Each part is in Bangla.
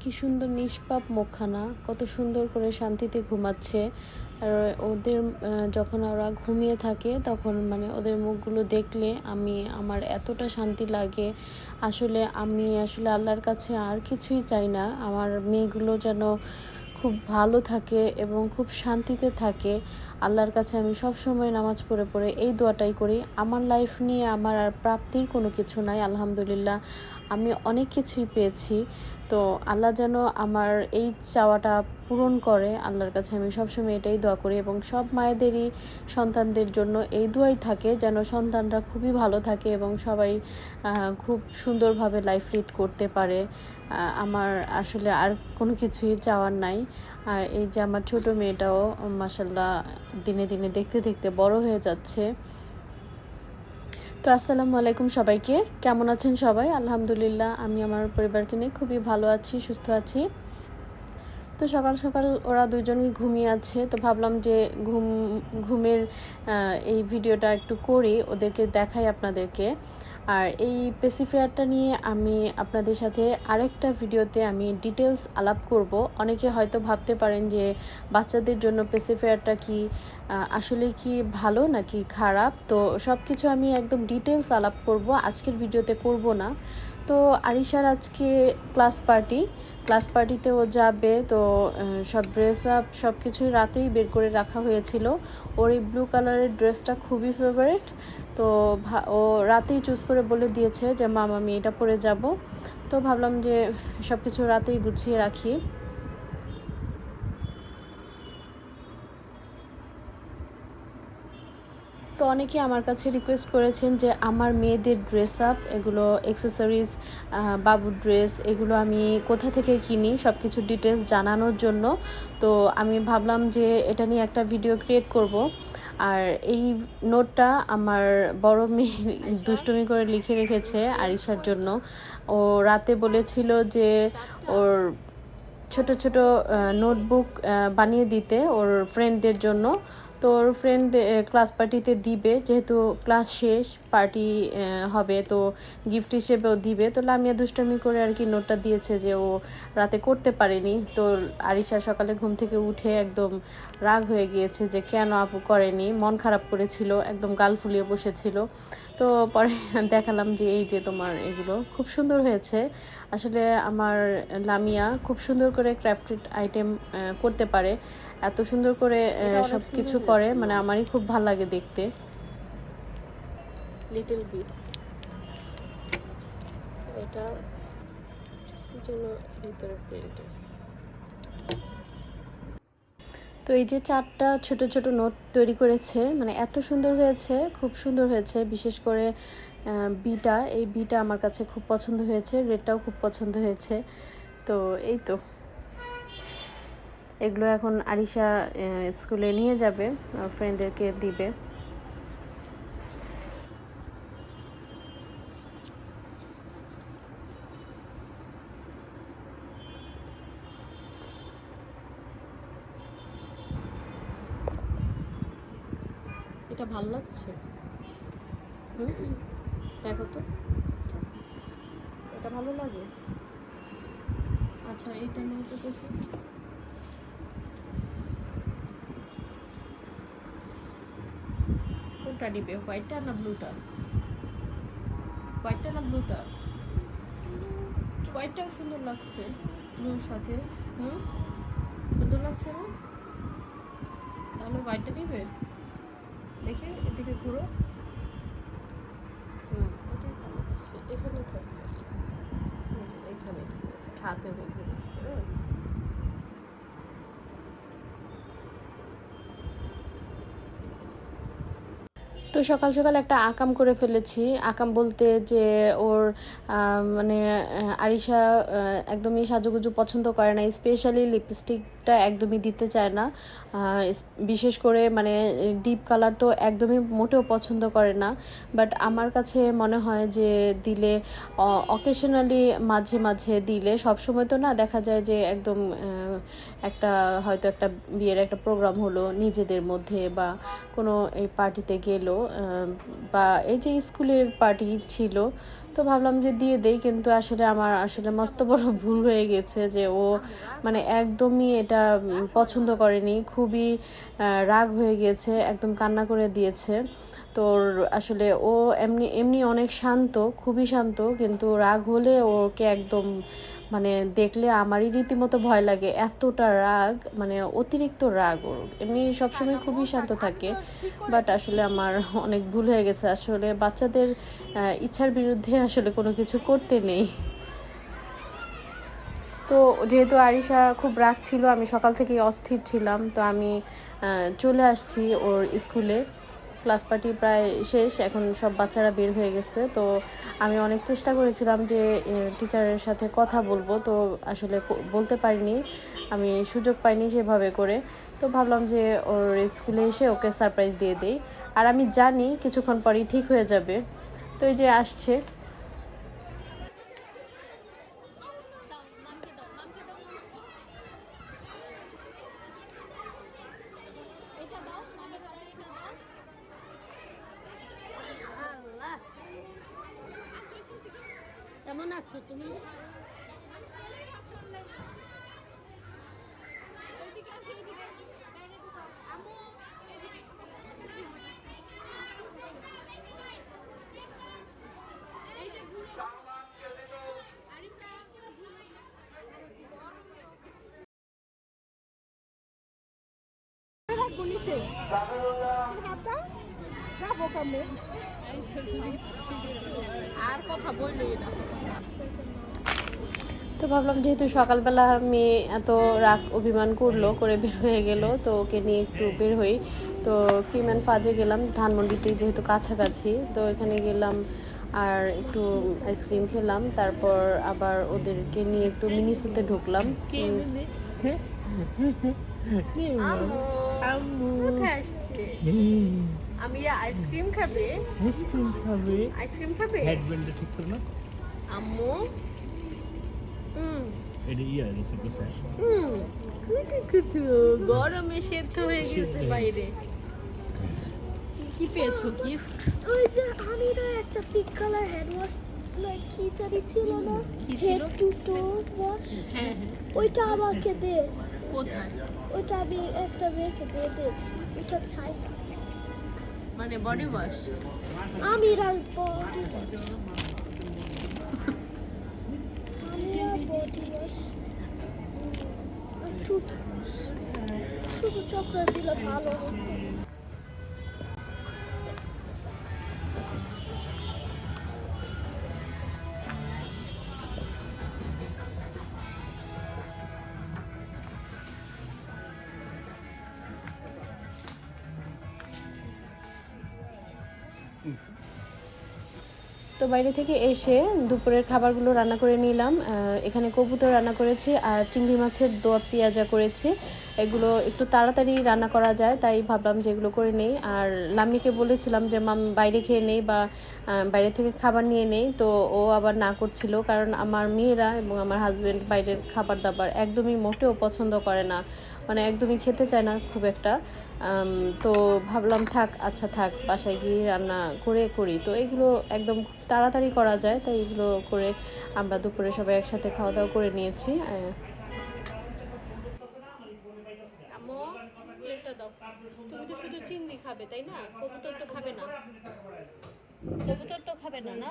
কি সুন্দর নিষ্পাপ মুখখানা, কত সুন্দর করে শান্তিতে ঘুমাচ্ছে। আর ওদের যখন ওরা ঘুমিয়ে থাকে তখন মানে ওদের মুখগুলো দেখলে আমার এতটা শান্তি লাগে। আমি আল্লাহর কাছে আর কিছুই চাই না, আমার মেয়েগুলো যেন খুব ভালো থাকে এবং খুব শান্তিতে থাকে। আল্লাহর কাছে আমি সব সময় নামাজ পড়ে পড়ে এই দোয়াটাই করি। আমার লাইফ নিয়ে আমার আর প্রাপ্তির কোনো কিছু নাই, আলহামদুলিল্লাহ আমি অনেক কিছুই পেয়েছি। তো আল্লাহ যেন আমার এই চাওয়াটা পূরণ করে, আল্লাহর কাছে আমি সবসময় এটাই দোয়া করি। এবং সব মায়েদেরই সন্তানদের জন্য এই দোয়াই থাকে যেন সন্তানরা খুবই ভালো থাকে এবং সবাই খুব সুন্দরভাবে লাইফ লিড করতে পারে। আমার আসলে আর কোনো কিছুই চাওয়ার নাই। আর এই যে আমার ছোট মেয়েটাও মাশাল্লাহ দিনে দিনে দেখতে দেখতে বড় হয়ে যাচ্ছে। তো আসসালামু আলাইকুম সবাইকে, কেমন আছেন সবাই? আলহামদুলিল্লাহ আমি আমার পরিবারকে নিয়ে খুবই ভালো আছি, সুস্থ আছি। তো সকাল সকাল ওরা দুজনই ঘুমিয়ে আছে, তো ভাবলাম যে ঘুমের এই ভিডিওটা একটু করি, ওদেরকে দেখাই আপনাদেরকে। আর এই পেসিফেয়ারটা নিয়ে আমি আপনাদের সাথে আরেকটা ভিডিওতে আমি ডিটেলস আলাপ করব। অনেকে হয়তো ভাবতে পারেন যে বাচ্চাদের জন্য পেসিফেয়ারটা কি আসলে কি ভালো নাকি খারাপ, তো সব কিছু আমি একদম ডিটেলস আলাপ করব, আজকের ভিডিওতে করব না। তো আরিশার আজকে ক্লাস পার্টিতে ও যাবে, তো সব ড্রেস আপ সব কিছুই রাতেই বের করে রাখা হয়েছিল। ওর এই ব্লু কালারের ড্রেসটা খুবই ফেভারিট, তো ও রাতেই চুজ করে বলে দিয়েছে যে মাম আমি এটা পরে যাব। তো ভাবলাম যে সব কিছু রাতেই গুছিয়ে রাখি। তো অনেকে আমার কাছে রিকোয়েস্ট করেছেন যে আমার মেয়েদের ড্রেস আপ, এগুলো অ্যাক্সেসরিজ, বাবুর ড্রেস, এগুলো আমি কোথা থেকে কিনি সব কিছু ডিটেলস জানানোর জন্য। তো আমি ভাবলাম যে এটা নিয়ে একটা ভিডিও ক্রিয়েট করব। আর এই নোটটা আমার বড় মেয়ে দুষ্টুমি করে লিখে রেখেছে আরিশার জন্য। ও রাতে বলেছিল যে ওর ছোট ছোট নোটবুক বানিয়ে দিতে ওর ফ্রেন্ডদের জন্য। তো ওর ফ্রেন্ড ক্লাস পার্টিতে দিবে, যেহেতু ক্লাস শেষ, পার্টি হবে, তো গিফট হিসেবেও দিবে। তো লামিয়া দুষ্টামি করে আর কি নোটটা দিয়েছে যে ও রাতে করতে পারেনি। তো আরিশা সকালে ঘুম থেকে উঠে একদম রাগ হয়ে গিয়েছে যে কেন আপু করেনি, মন খারাপ করেছিল, একদম গাল ফুলিয়ে বসেছিল। তো পরে দেখালাম যে এই যে তোমার এগুলো খুব সুন্দর হয়েছে। আসলে আমার লামিয়া খুব সুন্দর করে ক্রাফটেড আইটেম করতে পারে, এত সুন্দর করে সব কিছু করে, মানে আমারই খুব ভালো লাগে দেখতে। লিটল বিট এটা জন্য ভিতরে প্রিন্টের। তো এই যে 4টা ছোট ছোট নোট তৈরি করেছে, মানে এত সুন্দর হয়েছে, খুব সুন্দর হয়েছে। বিশেষ করে এই বিটা আমার কাছে খুব পছন্দ হয়েছে, রেডটাও খুব পছন্দ হয়েছে। তো এই তো এগুলো এখন আরিশা স্কুলে নিয়ে যাবে, ফ্রেন্ডদেরকে দিবে। এটা ভালো লাগছে, দেখো তো এটা ভালো লাগে। আচ্ছা এইটা নিয়ে তো দেখি, কোনটা নিবে, হোয়াইটটা না ব্লুটা? হোয়াইটটা না ব্লুটা? হোয়াইটটাও সুন্দর লাগছে ব্লুর সাথে। সুন্দর লাগছে না? তাহলে হোয়াইটটা নিবে। দেখে এদিকে ঘুরো। এটাই ভালো লাগছে, এখানে থাকবে, এখানে হাতের মধ্যে। তো সকাল সকাল একটা আকাম করে ফেলেছি। আকাম বলতে যে ওর মানে আরিশা একদমই সাজুগুজু পছন্দ করে না, স্পেশালি লিপস্টিকটা একদমই দিতে চায় না। বিশেষ করে মানে ডিপ কালার তো একদমই মোটেও পছন্দ করে না। বাট আমার কাছে মনে হয় যে দিলে অকেশনালি মাঝে মাঝে দিলে, সবসময় তো না, দেখা যায় যে একদম হয়তো একটা বিয়ের একটা প্রোগ্রাম হলো নিজেদের মধ্যে, বা কোনো এই পার্টিতে গেলো, বা এই যে স্কুলের পার্টি ছিল, তো ভাবলাম যে দিয়ে দেই, কিন্তু আসলে আমার আসলে মস্ত বড় ভুল হয়ে গেছে যে ও মানে একদমই এটা পছন্দ করেনি, খুবই রাগ হয়ে গিয়েছে, একদম কান্না করে দিয়েছে। তোর আসলে ও এমনি এমনি অনেক শান্ত, খুবই শান্ত, কিন্তু রাগ হলে ওকে একদম মানে দেখলে আমারই রীতিমতো ভয় লাগে, এতটা রাগ, মানে অতিরিক্ত রাগ ওর। এমনি সবসময় খুবই শান্ত থাকে, বাট আসলে আমার অনেক ভুল হয়ে গেছে। আসলে বাচ্চাদের ইচ্ছার বিরুদ্ধে আসলে কোনো কিছু করতে নেই। তো যেহেতু আরিশা খুব রাগ ছিল, আমি সকাল থেকেই অস্থির ছিলাম, তো আমি চলে আসছি ওর স্কুলে। ক্লাস পার্টি প্রায় শেষ, এখন সব বাচ্চারা বের হয়ে গেছে। তো আমি অনেক চেষ্টা করেছিলাম যে টিচারের সাথে কথা বলবো, তো আসলে বলতে পারিনি, আমি সুযোগ পাইনি সেভাবে করে। তো ভাবলাম যে ওর স্কুলে এসে ওকে সারপ্রাইজ দিয়ে দেই, আর আমি জানি কিছুক্ষণ পরেই ঠিক হয়ে যাবে। তো এই যে আসছে। কেমন আছো তুমি? আর কথা বললই না। তো ভাবলাম যেহেতু সকালবেলা মেয়ে এত রাগ অভিমান করলো, করে বের হয়ে গেল, তো ওকে নিয়ে একটু বের হই। তো ক্রিম অ্যান্ড ফাজে গেলাম, ধানমন্ডিতে যেহেতু কাছাকাছি, তো এখানে গেলাম আর একটু আইসক্রিম খেলাম। তারপর আবার ওদেরকে নিয়ে একটু মিনিসোতে ঢুকলাম। আমিরা আইসক্রিম খাবে, আইসক্রিম খাবে। আম্মু গরমে সেদ্ধ হয়ে গেছে বাইরে। কি পেয়েছো গিফট? ওই যে আমিরা একটা পিঙ্ক কালার হেড ওয়াশ কি জানি ছিল না, হেড টু টো ওয়াশ, হ্যাঁ হ্যাঁ। ওইটা আমাকে দিয়েছে। কোথায়? ওইটা আমি একটা মেয়েকে দিয়ে দিয়েছি, ওইটা চাই মানে বডি ওয়াশ? আমিরার বডি ওয়াশ, আমিরা বডি ওয়াশ টুথওয়াশ। শুধু চকলেট দিলে ভালো হতো। তো বাইরে থেকে এসে দুপুরের খাবারগুলো রান্না করে নিলাম। এখানে কবুতর রান্না করেছি আর চিংড়ি মাছের দোয়া পেঁয়াজা করেছি। এগুলো একটু তাড়াতাড়ি রান্না করা যায়, তাই ভাবলাম যে এগুলো করে নেই। আর লাম্মিকে বলেছিলাম যে মাম বাইরে খেয়ে নেই বা বাইরে থেকে খাবার নিয়ে নেই, তো ও আবার না করছিল, কারণ আমার মেয়েরা এবং আমার হাজব্যান্ড বাইরের খাবার দাবার একদমই মোটেও পছন্দ করে না, মানে একদমই খেতে চায় না খুব একটা। তো ভাবলাম থাক, আচ্ছা থাক, বাসায় গিয়ে রান্না করে করি। তো এগুলো একদম খুব তাড়াতাড়ি করা যায়, তাই এগুলো করে আমরা দুপুরে সবাই একসাথে খাওয়া দাওয়া করে নিয়েছি। আম্মু প্লেটটা দাও। তুমি তো শুধু চিংড়ি খাবে তাই না? কবুতর তো খাবে না, কবুতর তো খাবে না, না?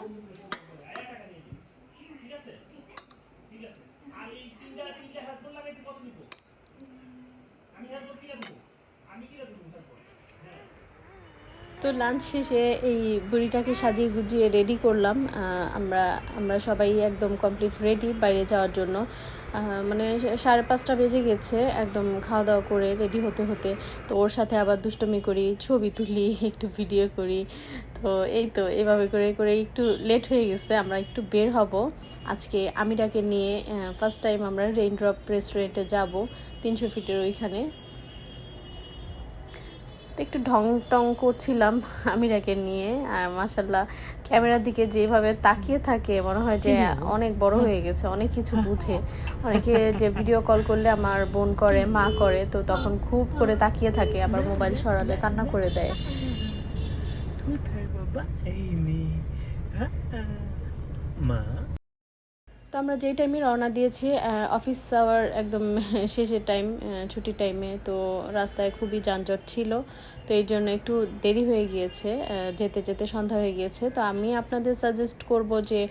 তো লাঞ্চ শেষে এই বুড়িটাকে সাজিয়ে গুজিয়ে রেডি করলাম। আমরা আমরা সবাই একদম কমপ্লিট রেডি বাইরে যাওয়ার জন্য। মানে 5:30 বেজে গেছে একদম খাওয়া দাওয়া করে রেডি হতে হতে। তো ওর সাথে আবার দুষ্টুমি করি, ছবি তুলি, একটু ভিডিও করি। তো এই তো এভাবে করে করে একটু লেট হয়ে গেছে। আমরা একটু বের হব আজকে আমিরাকে নিয়ে। ফার্স্ট টাইম আমরা রেইনড্রপ রেস্টুরেন্টে যাব, 300 ফিটের ওইখানে। তো একটু ঢং টং করছিলাম আমিরাকে নিয়ে, আর মাশাল্লাহ ক্যামেরার দিকে যেভাবে তাকিয়ে থাকে মনে হয় যে অনেক বড় হয়ে গেছে, অনেক কিছু বুঝে। অনেকে যে ভিডিও কল করলে আমার বোন করে, মা করে, তো তখন খুব করে তাকিয়ে থাকে, আবার মোবাইল সরালে কান্না করে দেয়। মা তো আমরা যেই টাইমে রওনা দিয়েছি অফিস আওয়ার একদম শেষের টাইম, ছুটির টাইমে, তো রাস্তায় খুবই যানজট ছিল, তো এই জন্য একটু দেরি হয়ে গিয়েছে, যেতে যেতে সন্ধ্যা হয়ে গিয়েছে। তো আমি আপনাদের সাজেস্ট করব যে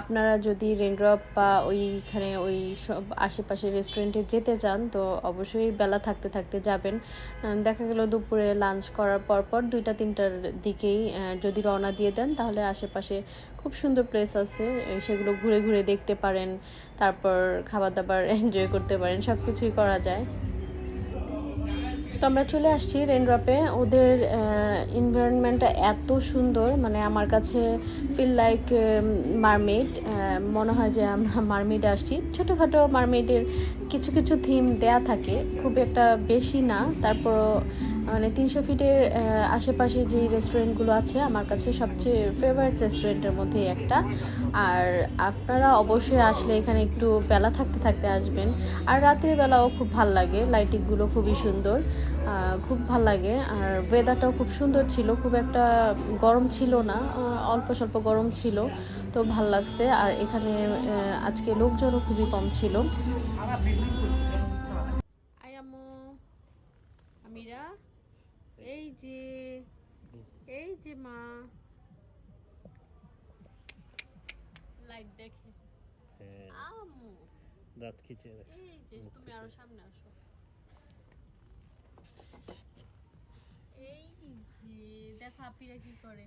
আপনারা যদি রেইনড্রপ বা ওইখানে ওই সব আশেপাশে রেস্টুরেন্টে যেতে চান তো অবশ্যই বেলা থাকতে থাকতে যাবেন। দেখা গেল দুপুরে লাঞ্চ করার পর 2টা-3টার দিকেই যদি রওনা দিয়ে দেন তাহলে আশেপাশে খুব সুন্দর প্লেস আছে, সেগুলো ঘুরে ঘুরে দেখতে পারেন, তারপর খাবার দাবার এনজয় করতে পারেন, সব কিছুই করা যায়। তো আমরা চলে আসছি রেইনড্রপে। ওদের এনভায়রনমেন্টটা এত সুন্দর, মানে আমার কাছে ফিল লাইক মারমেড, মনে হয় যে আমরা মারমেডে আসছি। ছোটোখাটো মারমেডের কিছু কিছু থিম দেয়া থাকে, খুব একটা বেশি না, তারপর মানে 300 ফিটের আশেপাশে যে রেস্টুরেন্টগুলো আছে আমার কাছে সবচেয়ে ফেভারিট রেস্টুরেন্টের মধ্যে একটা। আর আপনারা অবশ্যই আসলে এখানে একটু বেলা থাকতে থাকতে আসবেন। আর রাতের বেলাও খুব ভাল লাগে, লাইটিংগুলো খুবই সুন্দর, খুব ভাল লাগে। আর ওয়েদারটাও খুব সুন্দর ছিল, খুব একটা গরম ছিল না, অল্প স্বল্প গরম ছিল, তো ভাল লাগছে। আর এখানে আজকে লোকজনও খুবই কম ছিল। আমিরা, এই যে এই যে মা লাইট দেখে আম্মু, দাঁত খিচে রাখছে। এই যে তুমি আরো সামনে আসো, এই যে দেখো আপিরা কি করে,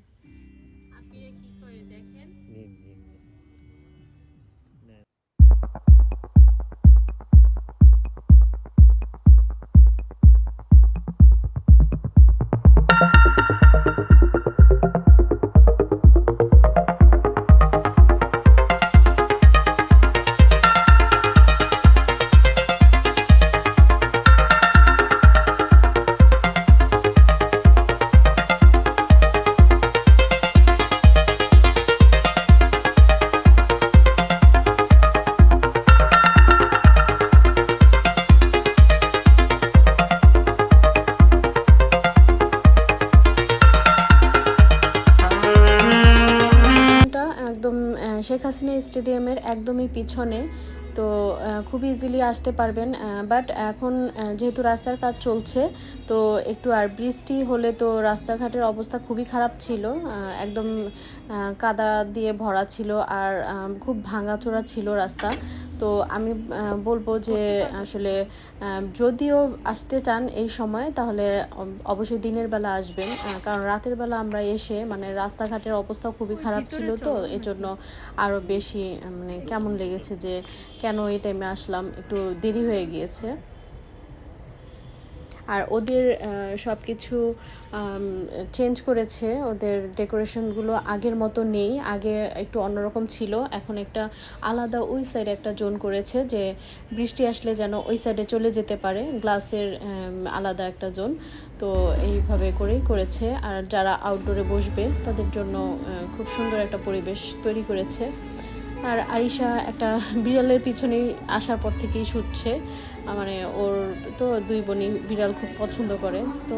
আপিরা কি করে দেখেন। নিন নিন নিন। একদম শেখ হাসিনা স্টেডিয়ামের একদমই পিছনে, তো খুব ইজিলি আসতে পারবেন। বাট এখন যেহেতু রাস্তার কাজ চলছে, তো একটু আর বৃষ্টি হলে তো রাস্তাঘাটের অবস্থা খুবই খারাপ ছিল, একদম কাদা দিয়ে ভরা ছিল, আর খুব ভাঙাচোরা ছিল রাস্তা। তো আমি বলবো যে আসলে যদিও আসতে চান এই সময় তাহলে অবশ্যই দিনের বেলা আসবেন, কারণ রাতের বেলা আমরা এসে মানে রাস্তাঘাটের অবস্থা খুবই খারাপ ছিল, তো এজন্য আরও বেশি মানে কেমন লেগেছে যে কেন এই টাইমে আসলাম, একটু দেরি হয়ে গিয়েছে। আর ওদের সব কিছু চেঞ্জ করেছে, ওদের ডেকোরেশনগুলো আগের মতো নেই, আগে একটু অন্যরকম ছিল, এখন একটা আলাদা ওই সাইডে একটা জোন করেছে যে বৃষ্টি আসলে যেন ওই সাইডে চলে যেতে পারে, গ্লাসের আলাদা একটা জোন, তো এইভাবে করেই করেছে। আর যারা আউটডোরে বসবে তাদের জন্য খুব সুন্দর একটা পরিবেশ তৈরি করেছে। আর আরিশা একটা বিড়ালের পিছনেই আসার পর থেকেই ছুটছে, মানে ওর তো দুই বোনই বিড়াল খুব পছন্দ করে, তো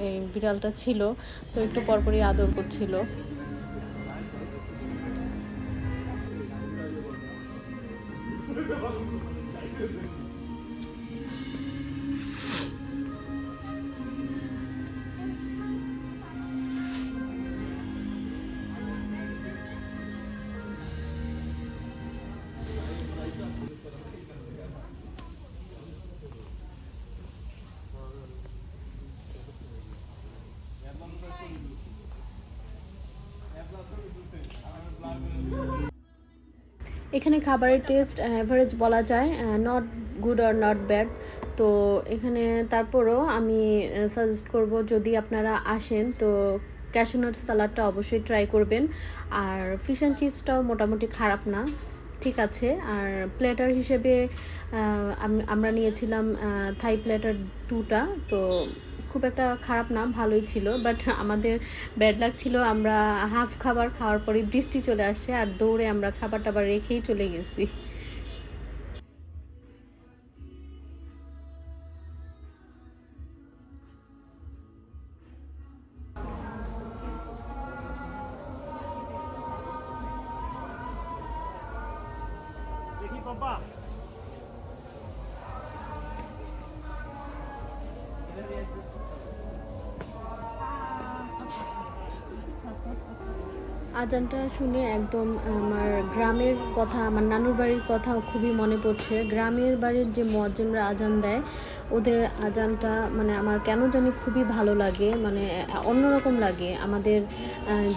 এই বিড়ালটা ছিল, তো একটু পরপরই আদর করছিল। এখানে খাবারের টেস্ট অ্যাভারেজ বলা যায়, not good are not bad. তো এখানে তারপরও আমি সাজেস্ট করব যদি আপনারা আসেন তো ক্যাশনাট সালাডটা অবশ্যই ট্রাই করবেন। আর ফিশ অ্যান্ড চিপসটাও মোটামুটি খারাপ না, ঠিক আছে। আর প্লেটার হিসেবে আমরা নিয়েছিলাম থাই প্লেটার 2টা, তো খুব একটা খারাপ না, ভালোই ছিল। বাট আমাদের ব্যাড লাক ছিল, আমরা হাফ খাবার খাওয়ার পরে বৃষ্টি চলে আসে আর দৌড়ে আমরা খাবার টাবার রেখেই চলে গেছি। আজানটা শুনে একদম আমার গ্রামের কথা, আমার নানুর বাড়ির কথা খুবই মনে পড়ছে। গ্রামের বাড়ির যে মুয়াজ্জিমরা আজান দেয়, ওদের আজানটা মানে আমার কেন জানি খুবই ভালো লাগে, মানে অন্যরকম লাগে। আমাদের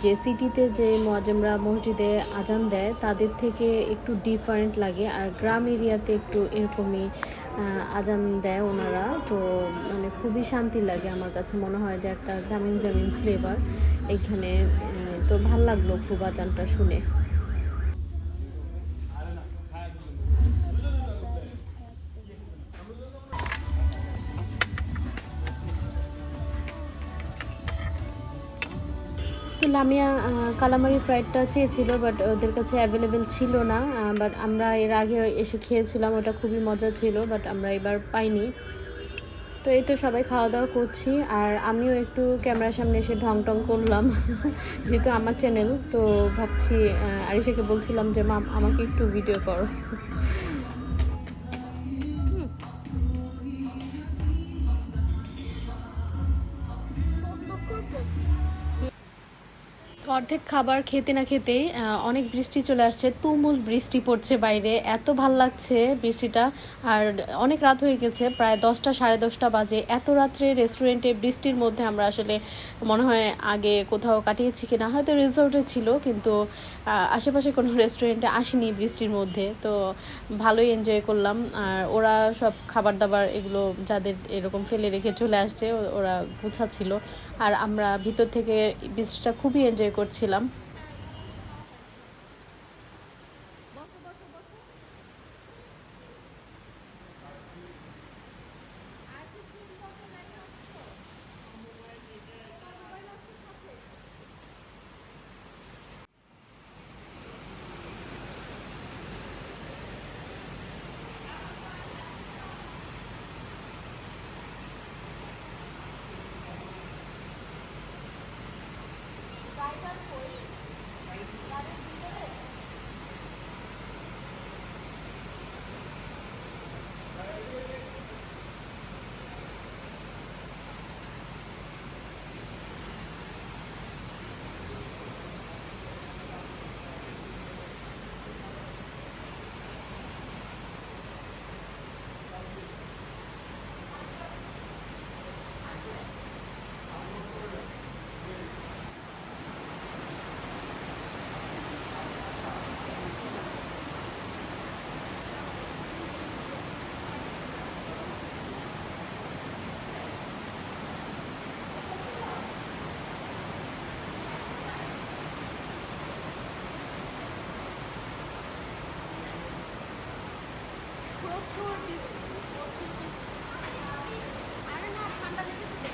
যে সিটিতে যে মুয়াজ্জিমরা মসজিদে আজান দেয় তাদের থেকে একটু ডিফারেন্ট লাগে, আর গ্রাম এরিয়াতে একটু এরকমই আজান দেয় ওনারা। তো মানে খুবই শান্তি লাগে, আমার কাছে মনে হয় যে একটা গ্রামীণ গ্রামীণ ফ্লেভার এইখানে। তো ভাল লাগলো খুব আজানটা শুনে। তো লামিয়া কালামারি ফ্রাইডটা চেয়েছিল, বাট ওদের কাছে অ্যাভেলেবেল ছিল না। বাট আমরা এর আগে এসে খেয়েছিলাম, ওটা খুবই মজা ছিল, বাট আমরা এবার পাইনি। তো এই তো সবাই খাওয়া দাওয়া করছি, আর আমিও একটু ক্যামেরার সামনে এসে ঢং টং করলাম যেহেতু আমার চ্যানেল। তো ভাবছি আরিশাকে বলছিলাম যে মা আমাকে একটু ভিডিও করো। অর্ধেক খাবার খেতে না খেতেই অনেক বৃষ্টি চলে আসছে, তুমুল বৃষ্টি পড়ছে বাইরে, এত ভাল লাগছে বৃষ্টিটা। আর অনেক রাত হয়ে গেছে, প্রায় 10টা 10:30 বাজে। এত রাত্রে রেস্টুরেন্টে বৃষ্টির মধ্যে আমরা আসলে মনে হয় আগে কোথাও কাটিয়েছি কিনা, হয়তো রিসোর্টে ছিল, কিন্তু আশেপাশে কোনো রেস্টুরেন্টে আসিনি বৃষ্টির মধ্যে। তো ভালোই এনজয় করলাম। আর ওরা সব খাবার দাবার এগুলো যাদের এরকম ফেলে রেখে চলে আসছে ওরা গুছাচ্ছিল, আর আমরা ভিতর থেকে বৃষ্টিটা খুবই এনজয় করছিলাম। প্রচুর বৃষ্টি, প্রচুর বৃষ্টি। আরে না, ঠান্ডা লেগেছে।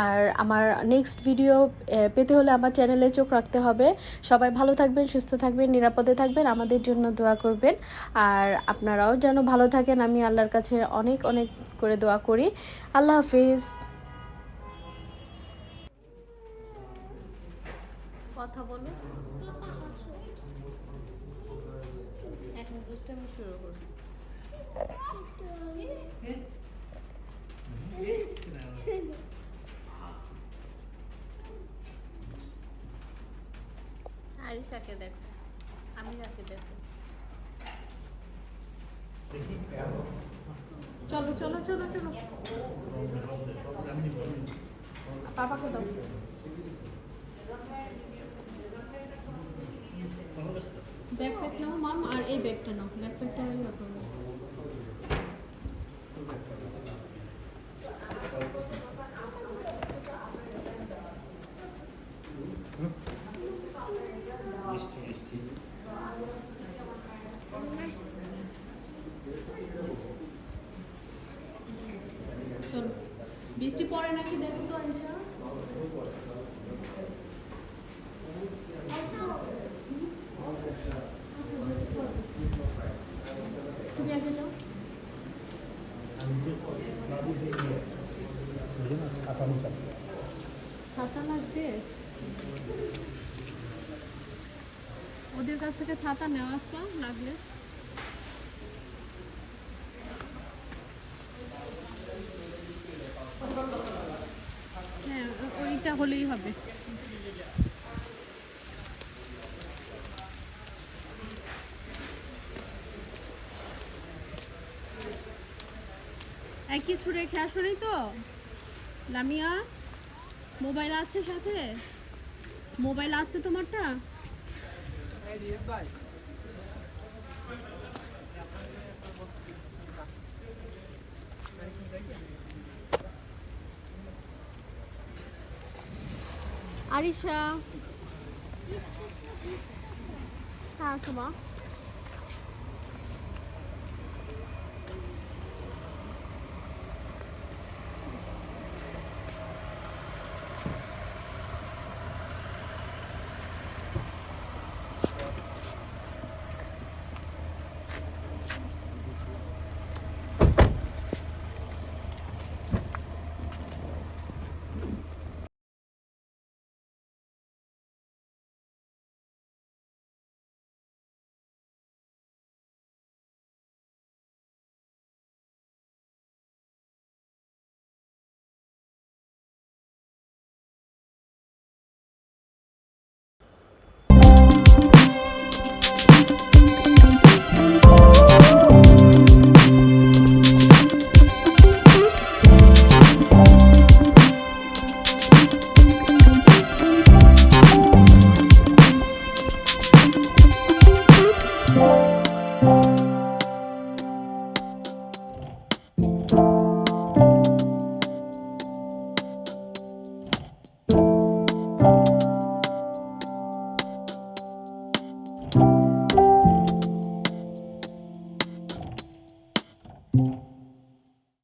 আর আমার নেক্সট ভিডিও পেতে হলে আমার চ্যানেলে চোখ রাখতে হবে। সবাই ভালো থাকবেন, সুস্থ থাকবেন, নিরাপদে থাকবেন, আমাদের জন্য দোয়া করবেন। আর আপনারাও যেন ভালো থাকেন, আমি আল্লাহর কাছে অনেক অনেক করে দোয়া করি। আল্লাহ হাফিজ। কথা বলো। পাপা হাসো। এখন দুষ্টামি শুরু করছি। আরিশাকে দেখো, আমিরাকে দেখো। চলো চলো চলো চলো, পাপাকে দাও। ব্যাকপ্যাক নাও মাম, আর এই ব্যাগটা নাও, ব্যাকপ্যাকটা আমি করবো। মিষ্টি মিষ্টি চলো, বৃষ্টি পড়ে নাকি দেখো তো আরিশা। তুমি আগে যাও। ছাতা লাগবে, ওদের কাছ থেকে ছাতা নেওয়া একটা লাগলে। হ্যাঁ, ওইটা হলেই হবে। কিছু রেখে আসোনি তো লামিয়া? মোবাইল আছে সাথে? মোবাইল আছে তোমারটা? আরিশা, হ্যাঁ আসো মা।